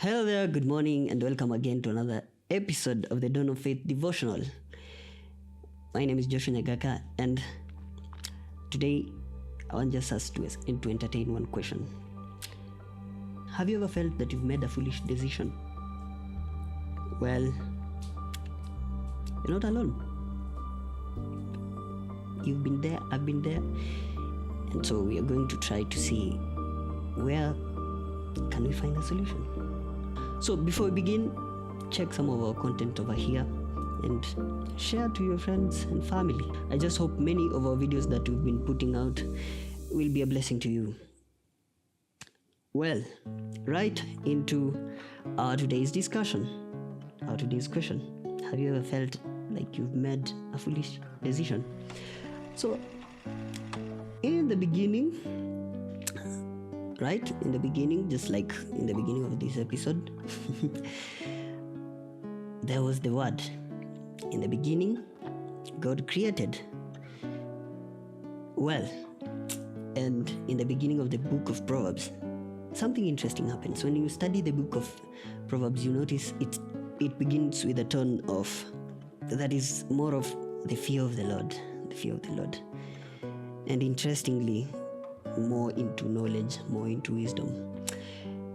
Hello there, good morning, and welcome again to another episode of the Dawn of Faith devotional. My name is Joshua Nyagaka, and today I want just us to entertain one question. Have you ever felt that you've made a foolish decision? Well, you're not alone. You've been there, I've been there, and so we are going to try to see where can we find a solution. So before we begin, check some of our content over here and share to your friends and family. I just hope many of our videos that we've been putting out will be a blessing to you. Well, right into our today's discussion. Our today's question: have you ever felt like you've made a foolish decision? So, in the beginning, right in the beginning, just like in the beginning of this episode, there was the Word. In the beginning, God created. Well, and in the beginning of the book of Proverbs, something interesting happens. When you study the book of Proverbs, you notice it begins with a tone of that is more of the fear of the Lord, the fear of the Lord, and interestingly, more into knowledge, more into wisdom.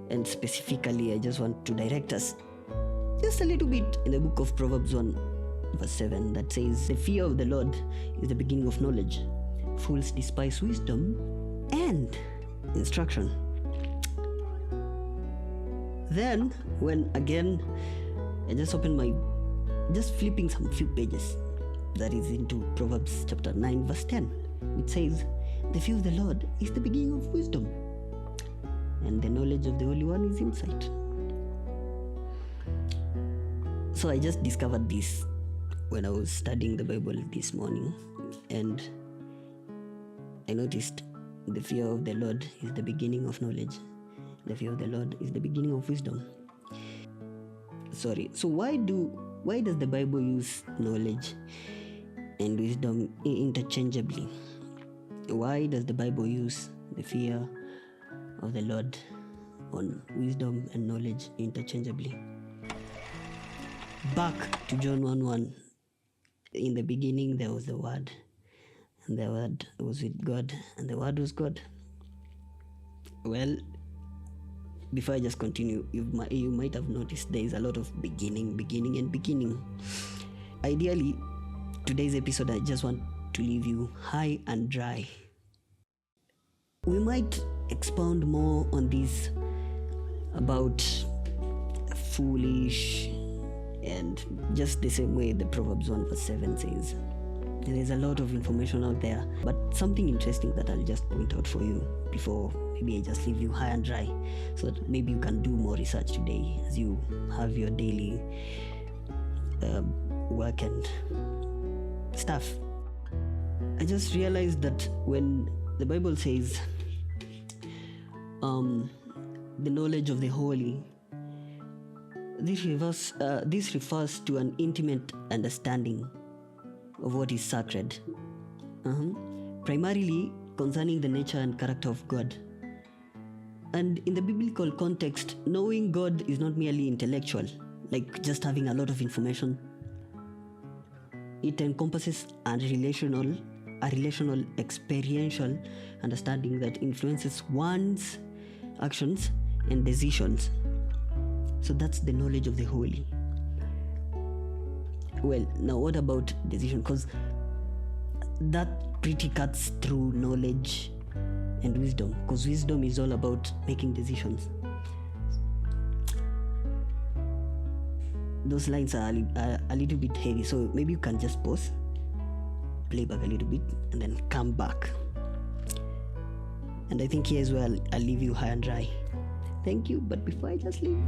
And specifically, I just want to direct us just a little bit in the book of Proverbs 1 verse 7 that says, the fear of the Lord is the beginning of knowledge. Fools despise wisdom and instruction. Then, when again, I just flipping some few pages, that is into Proverbs chapter 9 verse 10, it says, the fear of the Lord is the beginning of wisdom, and the knowledge of the Holy One is insight. So I just discovered this when I was studying the Bible this morning, and I noticed the fear of the Lord is the beginning of knowledge. The fear of the Lord is the beginning of wisdom. So why does the Bible use knowledge and wisdom interchangeably? Why does the Bible use the fear of the Lord on wisdom and knowledge interchangeably? Back to John 1:1. In the beginning there was the Word, and the Word was with God, and the Word was God. Well, before I just continue, you might have noticed there is a lot of beginning. Ideally, today's episode, I just want to leave you high and dry. We might expound more on this about foolish, and just the same way the Proverbs 1 verse 7 says. There's a lot of information out there, but something interesting that I'll just point out for you before maybe I just leave you high and dry, so that maybe you can do more research today as you have your daily work and stuff. I just realized that when the Bible says the knowledge of the holy, this refers to an intimate understanding of what is sacred, primarily concerning the nature and character of God. And in the biblical context, knowing God is not merely intellectual, like just having a lot of information. It encompasses a relational, experiential understanding that influences one's actions and decisions. So that's the knowledge of the holy. Well, now what about decision? Because that pretty cuts through knowledge and wisdom, because wisdom is all about making decisions. Those lines are a little bit heavy, so maybe you can just pause, play back a little bit, and then come back. And I think here's where I'll leave you high and dry. Thank you, but before I just leave,